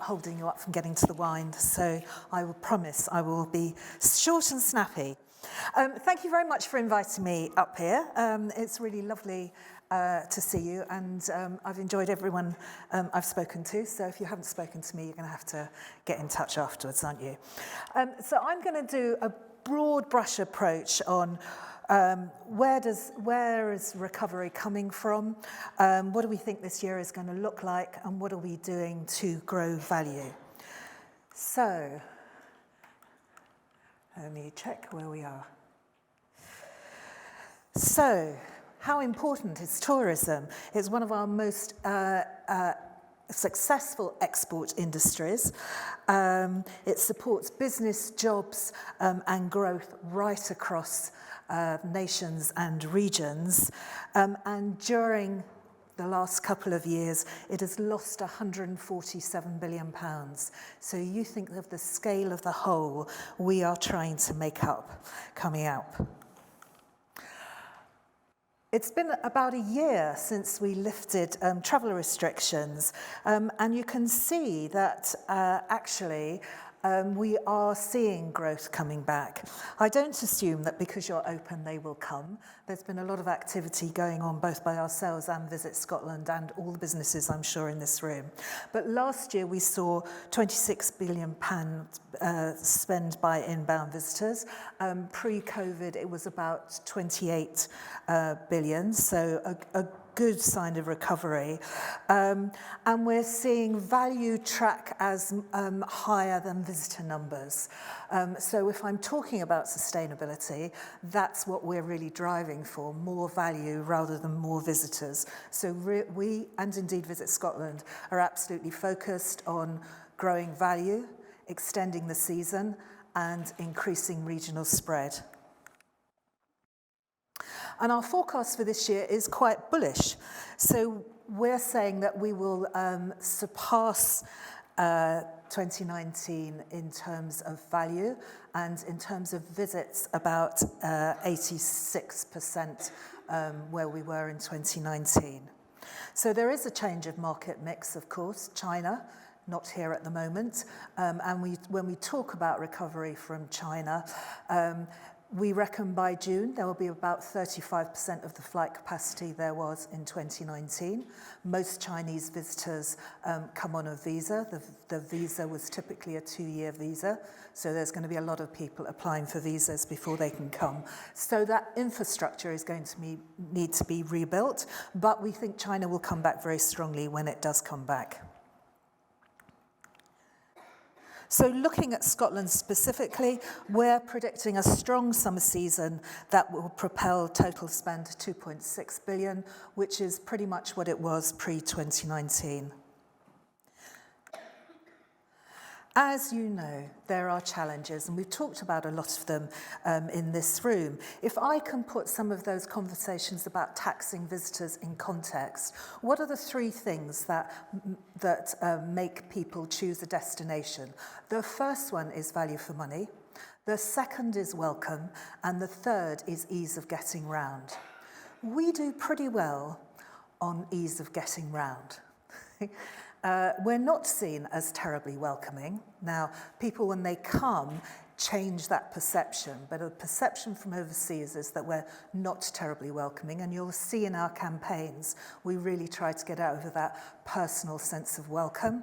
holding you up from getting to the wine, so I will promise I will be short and snappy. Thank you very much for inviting me up here. It's really lovely to see you, and I've enjoyed everyone I've spoken to, so if you haven't spoken to me, you're going to have to get in touch afterwards, aren't you? So I'm going to do a broad brush approach on where is recovery coming from, what do we think this year is going to look like, and what are we doing to grow value. So, let me check where we are. So, how important is tourism? It's one of our most successful export industries. It supports business, jobs, and growth right across nations and regions. And during the last couple of years, it has lost £147 billion. So you think of the scale of the hole we are trying to make up coming out. It's been about a year since we lifted travel restrictions, and you can see that actually we are seeing growth coming back. I don't assume that because you're open they will come. There's been a lot of activity going on both by ourselves and Visit Scotland and all the businesses I'm sure in this room. But last year we saw £26 billion spent by inbound visitors. Pre-COVID it was about 28 billion, so a good sign of recovery. And we're seeing value track as higher than visitor numbers. So if I'm talking about sustainability, that's what we're really driving for, more value rather than more visitors. So we, and indeed Visit Scotland, are absolutely focused on growing value, extending the season, and increasing regional spread. And our forecast for this year is quite bullish. So we're saying that we will surpass 2019 in terms of value, and in terms of visits about 86% where we were in 2019. So there is a change of market mix, of course. China, not here at the moment, and when we talk about recovery from China, we reckon by June there will be about 35% of the flight capacity there was in 2019. Most Chinese visitors come on a visa. The visa was typically a 2-year visa, so there's going to be a lot of people applying for visas before they can come. So that infrastructure is going to need to be rebuilt, but we think China will come back very strongly when it does come back. So looking at Scotland specifically, we're predicting a strong summer season that will propel total spend to 2.6 billion, which is pretty much what it was pre-2019. As you know, there are challenges, and we've talked about a lot of them in this room. If I can put some of those conversations about taxing visitors in context, what are the 3 things that make people choose a destination? The first one is value for money, the second is welcome, and the third is ease of getting round. We do pretty well on ease of getting round. We're not seen as terribly welcoming. Now, people, when they come, change that perception, but a perception from overseas is that we're not terribly welcoming, and you'll see in our campaigns, we really try to get over that personal sense of welcome.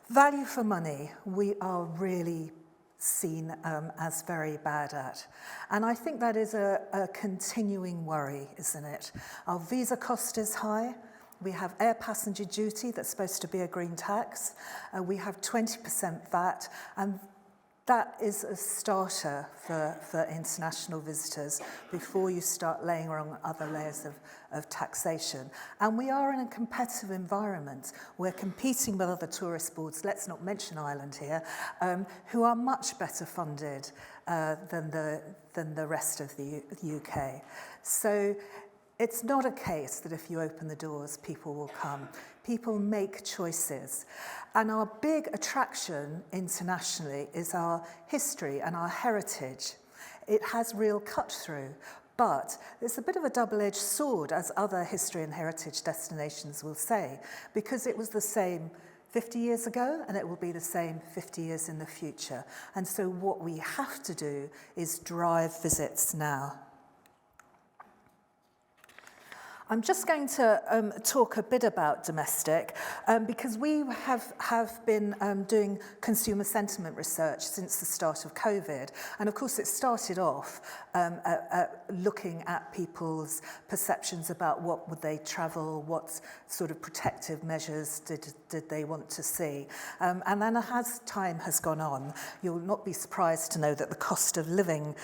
Value for money, we are really seen as very bad at. And I think that is a continuing worry, isn't it? Our visa cost is high. We have air passenger duty that's supposed to be a green tax. We have 20% VAT, and that is a starter for international visitors before you start laying on other layers of taxation. And we are in a competitive environment. We're competing with other tourist boards, let's not mention Ireland here, who are much better funded than the rest of the UK. So it's not a case that if you open the doors, people will come. People make choices. And our big attraction internationally is our history and our heritage. It has real cut-through, but it's a bit of a double-edged sword, as other history and heritage destinations will say, because it was the same 50 years ago, and it will be the same 50 years in the future. And so what we have to do is drive visits now. I'm just going to talk a bit about domestic because we have been doing consumer sentiment research since the start of COVID. And of course, it started off looking at people's perceptions about what would they travel, what sort of protective measures did they want to see. And then as time has gone on, you'll not be surprised to know that the cost of living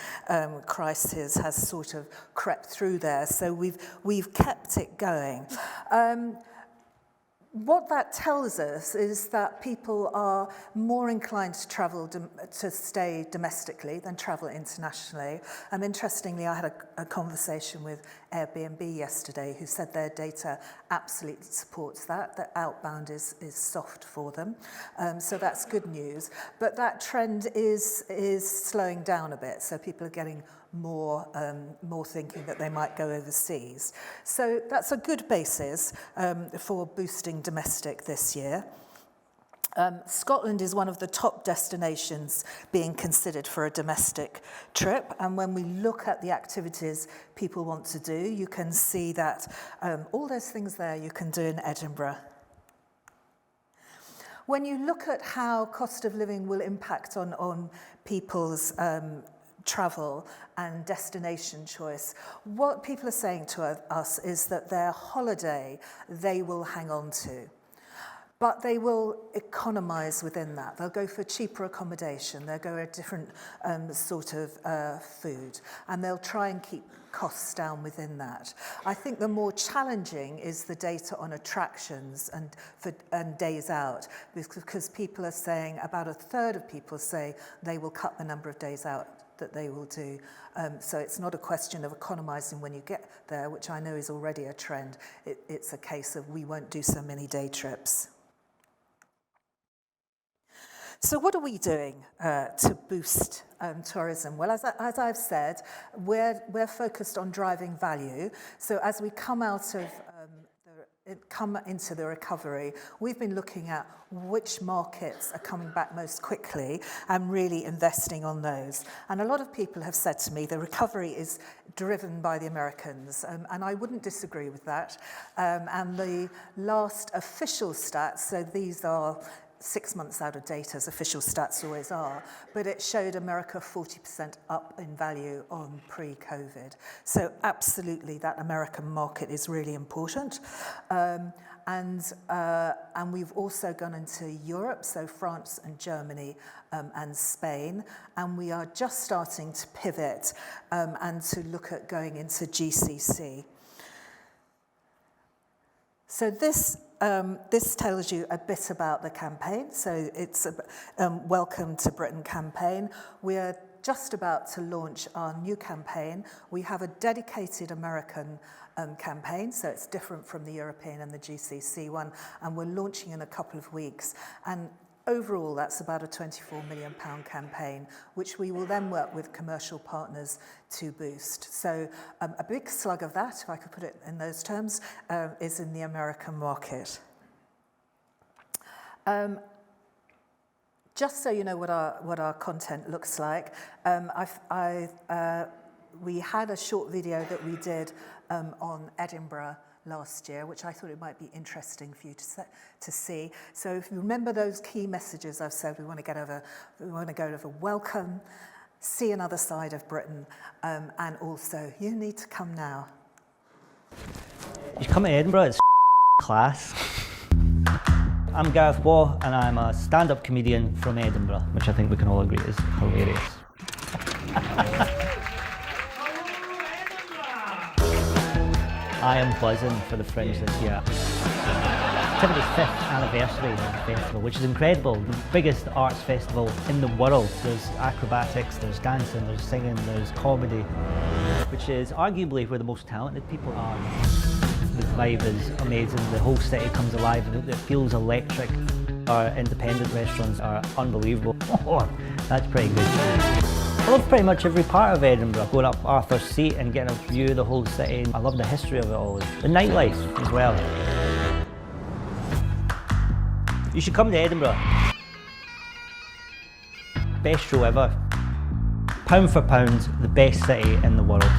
crisis has sort of crept through there. So we've kept it going. What that tells us is that people are more inclined to travel to stay domestically than travel internationally. Interestingly, I had a conversation with Airbnb yesterday who said their data absolutely supports that outbound is soft for them. So that's good news. But that trend is slowing down a bit. So people are getting more thinking that they might go overseas. So that's a good basis for boosting domestic this year. Scotland is one of the top destinations being considered for a domestic trip, and when we look at the activities people want to do, you can see that all those things there you can do in Edinburgh. When you look at how cost of living will impact on people's travel and destination choice, what people are saying to us is that their holiday they will hang on to, but they will economise within that. They'll go for cheaper accommodation, they'll go a different sort of food, and they'll try and keep costs down within that. I think the more challenging is the data on attractions and days out, because people are saying about a third of people say they will cut the number of days out that they will do. So it's not a question of economising when you get there, which I know is already a trend. It's a case of we won't do so many day trips. So what are we doing to boost tourism? Well, as I've said, we're focused on driving value. So as we come out of come into the recovery, we've been looking at which markets are coming back most quickly and really investing on those. And a lot of people have said to me the recovery is driven by the Americans, and I wouldn't disagree with that. And the last official stats, so these are 6 months out of date, as official stats always are, but it showed America 40% up in value on pre-COVID. So absolutely, that American market is really important. And we've also gone into Europe, so France and Germany and Spain, and we are just starting to pivot and to look at going into GCC. So this tells you a bit about the campaign. So it's a Welcome to Britain campaign. We're just about to launch our new campaign. We have a dedicated American campaign, so it's different from the European and the GCC one, and we're launching in a couple of weeks. And overall, that's about a £24 million campaign, which we will then work with commercial partners to boost. So a big slug of that, if I could put it in those terms, is in the American market. Just so you know what our content looks like, we had a short video that we did on Edinburgh last year, which I thought it might be interesting for you to see. So if you remember those key messages I've said, we want to go over welcome, see another side of Britain, and also you need to come now. You come to Edinburgh, it's class. I'm Gareth Waugh, and I'm a stand-up comedian from Edinburgh, which I think we can all agree is hilarious. I am buzzing for the Fringe this year. It's Tiffany's 5th anniversary of the festival, which is incredible. The biggest arts festival in the world. There's acrobatics, there's dancing, there's singing, there's comedy, which is arguably where the most talented people are. The vibe is amazing, the whole city comes alive, and it feels electric. Our independent restaurants are unbelievable. Oh, that's pretty good. I love pretty much every part of Edinburgh, going up Arthur's Seat and getting a view of the whole city. I love the history of it all, the nightlife as well. You should come to Edinburgh. Best show ever. Pound for pound, the best city in the world.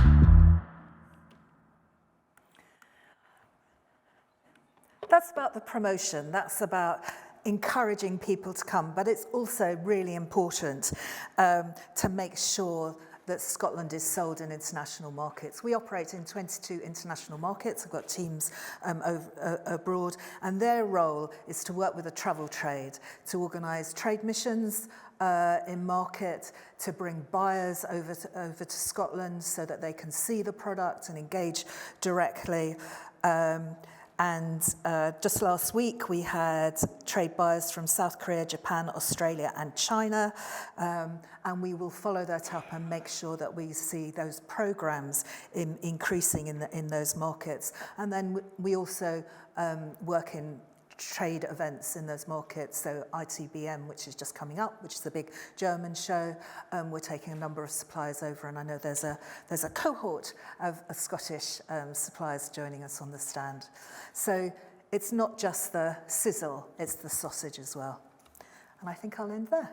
That's about the promotion, that's about encouraging people to come, but it's also really important to make sure that Scotland is sold in international markets. We operate in 22 international markets. I've got teams abroad, and their role is to work with the travel trade, to organise trade missions in market, to bring buyers over to Scotland so that they can see the product and engage directly. Just last week, we had trade buyers from South Korea, Japan, Australia, and China. And we will follow that up and make sure that we see those programs increasing in those markets. And then we also work in trade events in those markets, so ITBM, which is just coming up, which is a big German show. We're taking a number of suppliers over, and I know there's a cohort of Scottish suppliers joining us on the stand. So it's not just the sizzle, it's the sausage as well. And I think I'll end there.